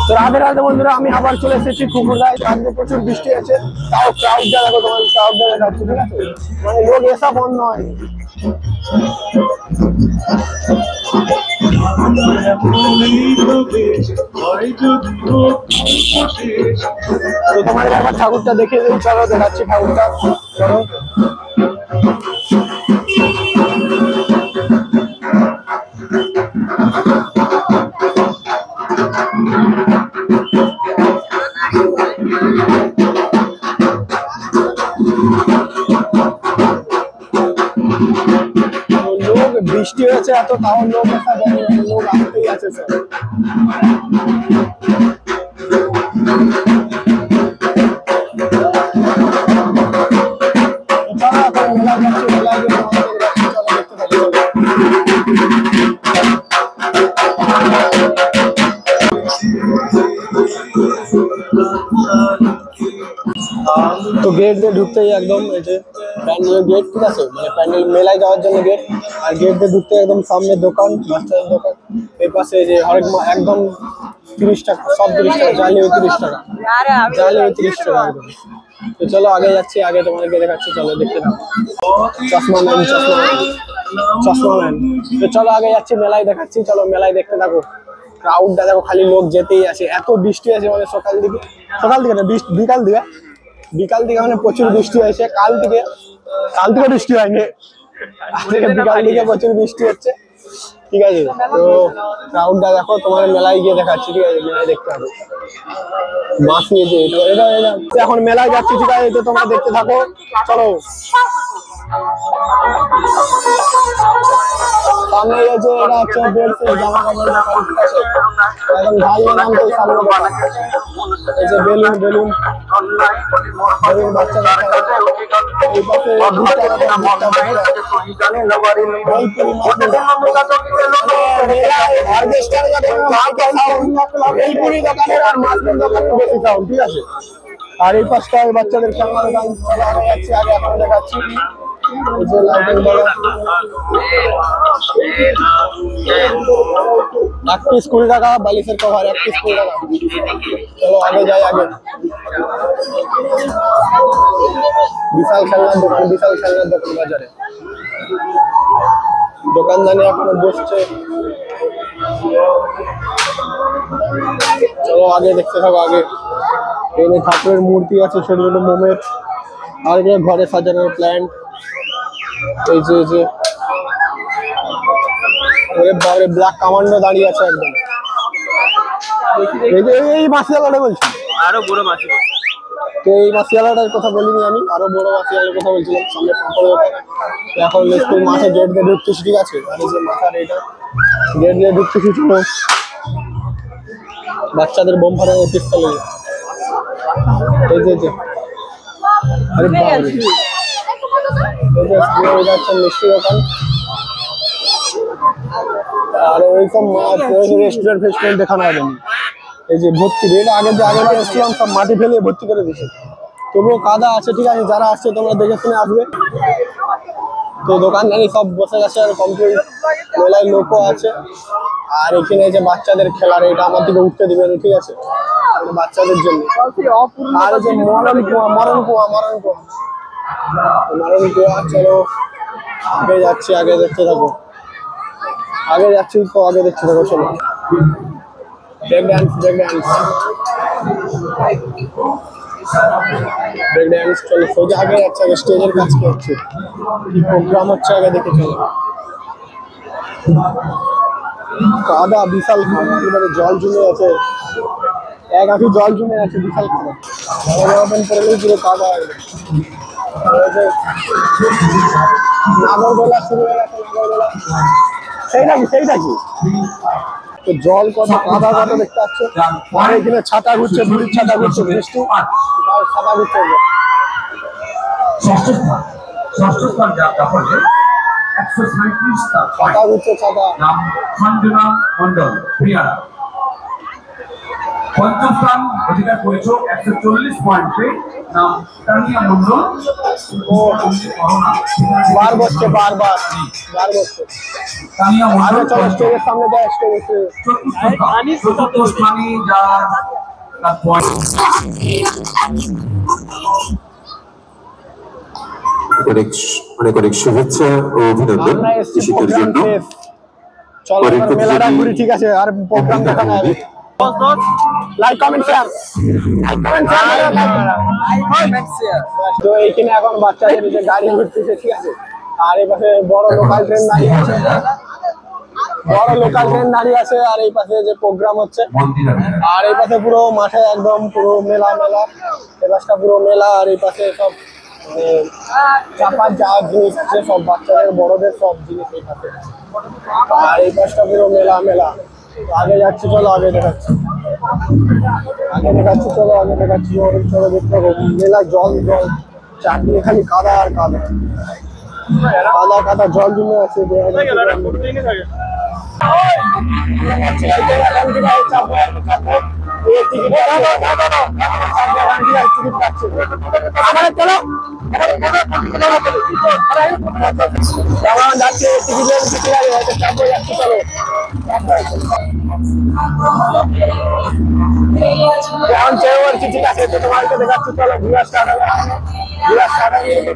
তো রাধে রাধে বন্ধুরা, আমি আবার চলে এসেছি কুকুরগাঁয়। আজকে প্রচুর বৃষ্টি আছে, তাও ক্রাউডটা দেখো, তোমার ক্রাউডটা দেখাচ্ছি, ঠিক আছে? মানে লোক এসা বন্ধ হয়নি। তো তোমাদের একবার ঠাকুরটা দেখে দিই, চলো দেখাচ্ছি ঠাকুরটা, চলো। লোক বৃষ্টি হয়েছে এত, তাও লোক লোক আসতেই আছে স্যার। তো গেট দিয়ে ঢুকতেই একদম এই যে প্যান্ডেলের গেট, ঠিক আছে? মানে প্যান্ডেল মেলায় যাওয়ার জন্য গেট, আর গেট দিয়ে ঢুকতে একদম সামনে দোকান, বাচ্চাদের দোকান। এই পাশে যে হরেক একদম 30 টাকা, সব 30 টাকা, জালিও 30 টাকা, জালিও 30 টাকা একদম। তো চলো আগে যাচ্ছি, আগে তোমাদেরকে দেখাচ্ছি, চলো দেখতে নাও। চশমা ম্যান, চশমা ম্যান, চশমা ম্যান। তো চলো আগে যাচ্ছি, মেলায় দেখাচ্ছি, চলো মেলায় দেখতে থাকো। ক্রাউডটা দেখো, খালি লোক যেতেই আছে, এত বৃষ্টি আছে মানে সকাল দিকে না, বিকাল দিকে মানে প্রচুর বৃষ্টি হয়েছে। কাল থেকে বৃষ্টি হয়নি, বিকাল দিকে প্রচুর বৃষ্টি হচ্ছে, ঠিক আছে? তো ক্রাউডটা দেখো, তোমার মেলায় গিয়ে দেখাচ্ছি, ঠিক আছে? মেলায় দেখতে হবে, মাছ নিয়েছে এটা। এখন মেলায় যাচ্ছি, ঠিক আছে? তো তোমরা দেখতে থাকো, চলো। সামনে গেছে, এটা হচ্ছে বেডশিট, জামা কাপড় একদম ঢালিয়ে নামতে সামনে এই যে বেলুন বাচ্চারা এই পাশে ঠিক আছে? আর এই পাশটায় বাচ্চাদের খেলনা দোকান যাচ্ছে, আগে এখন দেখাচ্ছি। এক পিস 20 টাকা, বালিশের কভার এক পিস 20 টাকা। চলো আগে যাই, আগে বিশাল খেলনার দোকান বাজারে দোকানদানি এখনো বসছে। চলো আগে দেখতে থাকো, আগে এখানে ঠাকুরের মূর্তি আছে, ছোট ছোট মোমের, আর এখানে ঘরে সাজানোর প্ল্যান্ট। এই যে ব্ল্যাক কমান্ডো দাঁড়িয়ে আছে একদম। এই মাসিয়ালাটা বলছি, আরো বড় মাসি। তো এই মাসিয়ালাটার কথা বলিনি আমি, আরো বড় মাসিয়ালার কথা বলছিলাম। সামনে পাঁপড় দোকান। এখন স্কুল মাঠে গেট দিয়ে ঢুকতেছি, ঠিক আছে? আর এই যে মাথার এটা গেট দিয়ে ঢুকতেছি, চলো। বাচ্চাদের বোম ফাটানোর পিস্তল, এই যে আরে বাবা, মিষ্টি দোকান। আর ওইসব মাছ রেস্টুরেন্ট দেখানো হবে না। এই যে ভর্তি আগে এসেছিলাম, সব মাটি ফেলে ভর্তি করে দিয়েছে, তবুও কাদা আছে, ঠিক আছে? যারা আসছে তোমরা দেখে শুনে আসবে। তো দোকানদারি সব বসে গেছে, আর কমপ্লিট মেলায় লোকও আছে। আর এখানে যে বাচ্চাদের খেলার, এটা আমার দিকে উঠতে দিবে না, ঠিক আছে? বাচ্চাদের জন্য। আর যে মরণ কুয়া, চলো আগে যাচ্ছি, আগে দেখতে থাকো, চলো। ব্রেক ড্যান্স, চলো সোজা আগে যাচ্ছে, আগে স্টেজের কাজ কি হচ্ছে, কি প্রোগ্রাম হচ্ছে, আগে দেখে চলো। কাদা, বিশাল কাদা, এবারে জল জমে আছে, এক আঁটি জল জমে আছে, বিশাল কাদা। পুরো কাদা নাগরদোলা শুরু হয়ে গেছে, নাগরদোলা সেইটা কি? তো জল কত, কাদা কত দেখতে পাচ্ছ। আর এখানে ছাতা ঘুরছে, বুড়ির ছাতা ঘুরছে, বৃষ্টি ছাতা ঘুরছে। ষষ্ঠ স্থান যাত্রা করলে 137 ছাতা ঘুরছে, ছাতা। নাম খঞ্জনা মন্ডল, প্রিয়ারা। পঞ্চম স্থান অধিকার করেছ 140 পয়েন্টে, নাম তানিয়া মন্ডল। ও বার বসছে, বারবার বার বসছে। তানিয়া মন্ডল চলো স্টেজের সামনে যায়, স্টেজে চতুর্থ স্থানে যার তার পয়েন্ট। অনেক অনেক শুভেচ্ছা ও অভিনন্দন কৃষিকের জন্য। চলো মেলাটা ঘুরি, ঠিক আছে, আর প্রোগ্রাম দেখানো হবে। লাইক কমেন্ট শেয়ার, তো এইখানে এখন বাচ্চাদের যে গাড়ি ঘুরতেছে, ঠিক আছে, আর এই পাশে বড় লোকাল ট্রেন দাঁড়িয়ে আছে, আর এই পাশে যে প্রোগ্রাম হচ্ছে, আর এই পাশে পুরো মাঠে একদম পুরো মেলা মেলা, এই পাশটা পুরো মেলা, আর এই পাশে সব চাপার যা জিনিস আছে সব বাচ্চাদের বড়দের সব জিনিস এই পাশে, আর এই পাশটা পুরো মেলা মেলা। আগে যাচ্ছি, চলো আগে দেখাচ্ছি, চলো দেখতে হবে মেলা। জল জল চারদিকে খালি কাদা আর কাদা, কাদা কাদা, জল জমে আছে। ঠিক আছে, তোমাকে দেখাচ্ছি, চলো ঘুরা স্টার্ট হবে,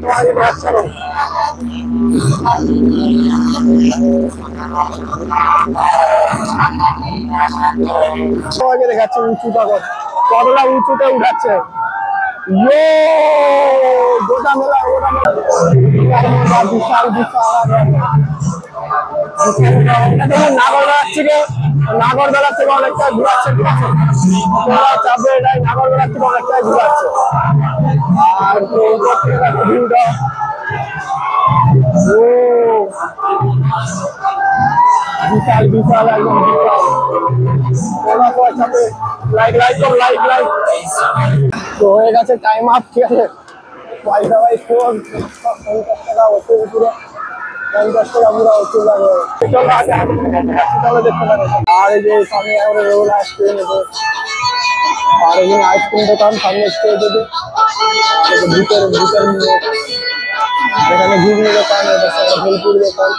তোমাকে দেখাচ্ছি, চলো। দেখাচ্ছি উঁচুটা কতটা উঁচুতে উঠাচ্ছে, গোটা মেলা বিশাল বিশাল। নাগরদোলার থেকে অনেকটা ঘুরাচ্ছে, ঠিক আছে, চাপবে এটাই নাগরদোলার থেকে অনেকটাই ঘুরাচ্ছে। আর ভিউটা বিশাল বিশাল একদম। তো হয়ে গেছে টাইম আপ, ঠিক আছে, পয়সা ওয়াইজ 50 টাকা ওষুধ, পুরো 50 টাকা পুরো ওষুধ লাগে। দেখতে পারে। আর এই যে সামনে রোল আইসক্রিম, আর এখানে আইসক্রিম দোকান সামনে স্টেজ, ভিতরে এখানে ঘুগনি দোকান, ভেলপুর দোকান।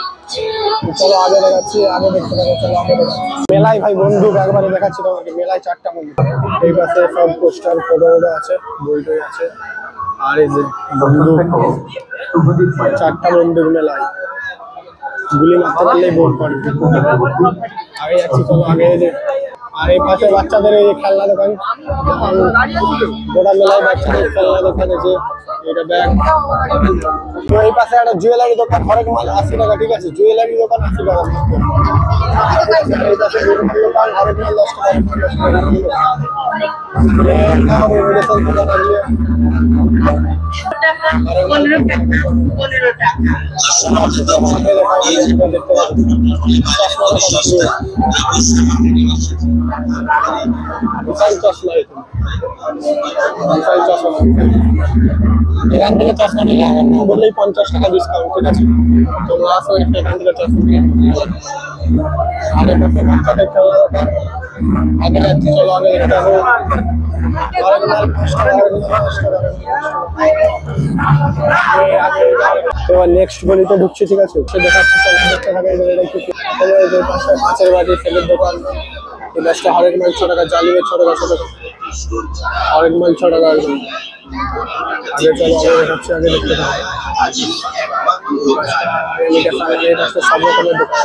চলো আগে দেখাচ্ছি, আগে দেখতে পাবো, চলো আগে দেখাচ্ছি। মেলায় ভাই বন্দুক একবারে দেখাচ্ছি তোমাকে, মেলায় 4টা বন্দুক, এই পাশে সব পোস্টার ফটো আছে, বই টই আছে, আর এই যে বন্দুক 4টা বন্দুক মেলায়, গুলি মারতে পারলেই বোর্ড পড়বে। আগে যাচ্ছি, চলো আগে। আর এই পাশে বাচ্চাদের এই খেলনা দোকান, গোটা মেলায় বাচ্চাদের খেলনা দোকান আছে, এটা ব্যাগ। তো এই পাশে একটা জুয়েলারি দোকান, হরেক মাল 80 টাকা, ঠিক আছে, জুয়েলারি দোকান 80 টাকা। এই পাশে দোকান হরেক মাল 10 টাকা। এখান থেকে চশমা নিলে বললেই 50 টাকা ডিসকাউন্ট, ঠিক আছে, তোমরা আসো এখান থেকে চশমা নিয়ে। আগে বাচ্চাদের খেলা দোকান, আগে যাচ্ছি, চলো আগে দেখতে হবে। এবার নেক্সট গলিতে ঢুকছি, ঠিক আছে, সে দেখাচ্ছি, চলো দেখতে থাকে। মাছের বাড়ি, তেলের দোকান, এই গাছটা হরেক মাল 6 টাকা, জালিমের 6 টাকা, হরেক মাল 6 টাকা। আগে চলো আগে দেখাচ্ছি, আগে দেখতে থাকে। সব রকমের দোকান,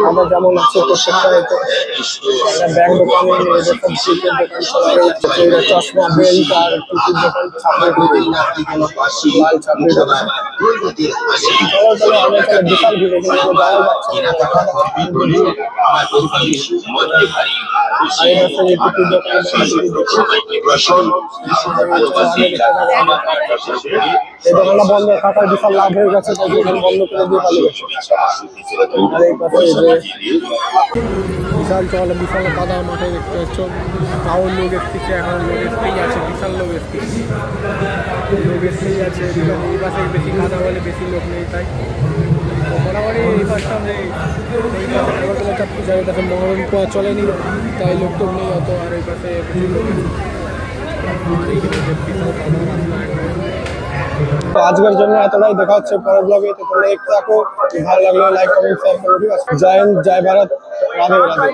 খাবার যেমন আছে প্রত্যেকটা, একটা ব্যাগ দোকানে এরকম শিল্পের দোকান, চশমা, বেল্ট আর টুপির দোকান, লাল ছাপড়ি দোকান। চলো চলো আগে চলো, বিশাল ভিড়, এখানে যাওয়া যাচ্ছে। আর এই রাস্তায় টুপির দোকান, এই দোকানটা বন্ধ থাকার বিশাল লাভ হয়ে গেছে, তাই দোকান বন্ধ করে দিয়ে পালিয়ে গেছে। আর এই পাশে বিশাল চল, বিশাল কাদা মাঠে দেখতে পাচ্ছ, তাও লোক এসেছে, এখন লোক এসতেই আছে, বিশাল লোক এসতেই আছে। এই পাশে বেশি কাদা বলে বেশি লোক নেই, তাই মোটামুটি এই পাশটা আগরতলা চাঁদপুর জায়গাটাতে মহরম কোয়া চলেনি, তাই লোক টোক নেই অত। আর এই পাশে তো আজকের জন্য এতটাই, দেখা হচ্ছে পরের ব্লগে। তো তোমরা দেখতে থাকো, ভালো লাগলে লাইক কমেন্ট শেয়ার করো, ঠিক আছে? জয় হিন্দ, জয় ভারত, রাধে রাধে।